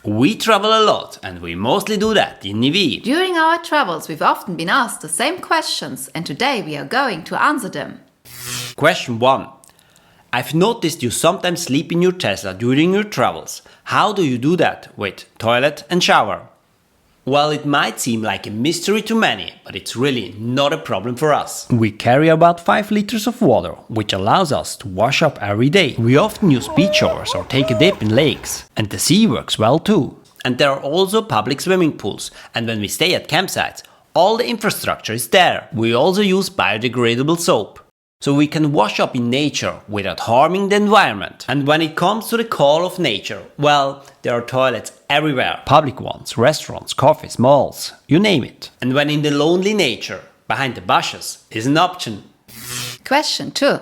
We travel a lot, and we mostly do that in EV. During our travels, we've often been asked the same questions, and today we are going to answer them. Question 1. I've noticed you sometimes sleep in your Tesla during your travels. How do you do that with toilet and shower? Well, it might seem like a mystery to many, but it's really not a problem for us. We carry about 5 liters of water, which allows us to wash up every day. We often use beach showers or take a dip in lakes, and the sea works well too. And there are also public swimming pools, and when we stay at campsites, all the infrastructure is there. We also use biodegradable soap, so we can wash up in nature without harming the environment. And when it comes to the call of nature, well, there are toilets everywhere. Public ones, restaurants, cafes, malls, you name it. And when in the lonely nature, behind the bushes, is an option. Question 2.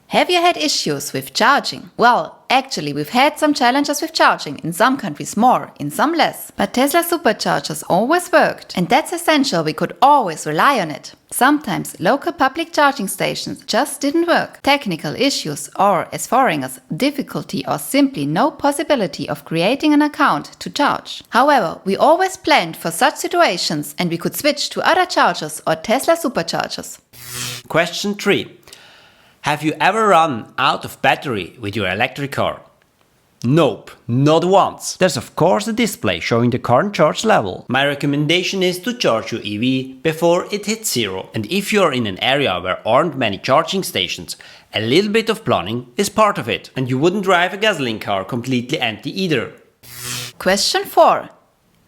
Have you had issues with charging? Well, actually, we've had some challenges with charging, in some countries more, in some less. But Tesla superchargers always worked, and that's essential, we could always rely on it. Sometimes local public charging stations just didn't work. Technical issues or, as foreigners, difficulty or simply no possibility of creating an account to charge. However, we always planned for such situations and we could switch to other chargers or Tesla superchargers. Question 3. Have you ever run out of battery with your electric car? Nope, not once. There's of course a display showing the current charge level. My recommendation is to charge your EV before it hits 0. And if you're in an area where aren't many charging stations, a little bit of planning is part of it. And you wouldn't drive a gasoline car completely empty either. Question 4.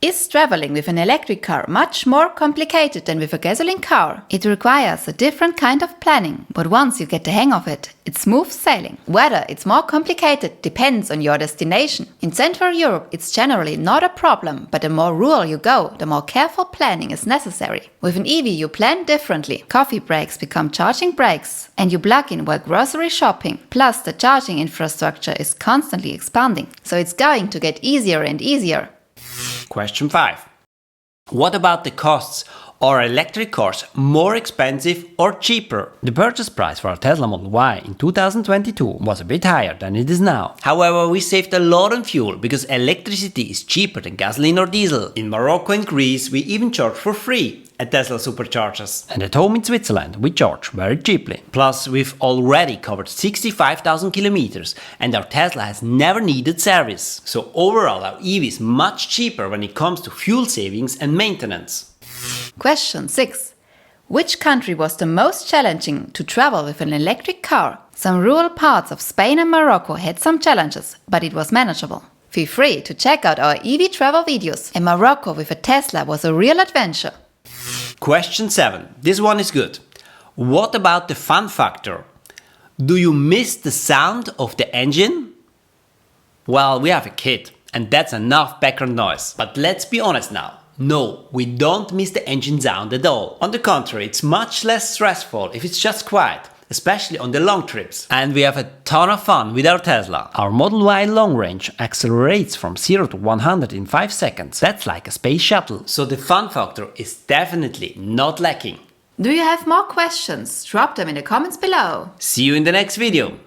Is traveling with an electric car much more complicated than with a gasoline car? It requires a different kind of planning, but once you get the hang of it, it's smooth sailing. Whether it's more complicated depends on your destination. In Central Europe, it's generally not a problem, but the more rural you go, the more careful planning is necessary. With an EV, you plan differently. Coffee breaks become charging breaks, and you plug in while grocery shopping. Plus, the charging infrastructure is constantly expanding, so it's going to get easier and easier. Question 5. What about the costs? Are electric cars more expensive or cheaper? The purchase price for a Tesla Model Y in 2022 was a bit higher than it is now. However, we saved a lot on fuel because electricity is cheaper than gasoline or diesel. In Morocco and Greece, we even charge for free at Tesla superchargers. And at home in Switzerland, we charge very cheaply. Plus, we've already covered 65,000 kilometers and our Tesla has never needed service. So overall, our EV is much cheaper when it comes to fuel savings and maintenance. Question 6. Which country was the most challenging to travel with an electric car? Some rural parts of Spain and Morocco had some challenges, but it was manageable. Feel free to check out our EV travel videos. And Morocco with a Tesla was a real adventure. Question 7. This one is good. What about the fun factor? Do you miss the sound of the engine? Well, we have a kid, and that's enough background noise. But let's be honest now. No, we don't miss the engine sound at all. On the contrary, it's much less stressful if it's just quiet, especially on the long trips. And we have a ton of fun with our Tesla. Our Model Y long range accelerates from 0 to 100 in 5 seconds. That's like a space shuttle. So the fun factor is definitely not lacking. Do you have more questions? Drop them in the comments below. See you in the next video.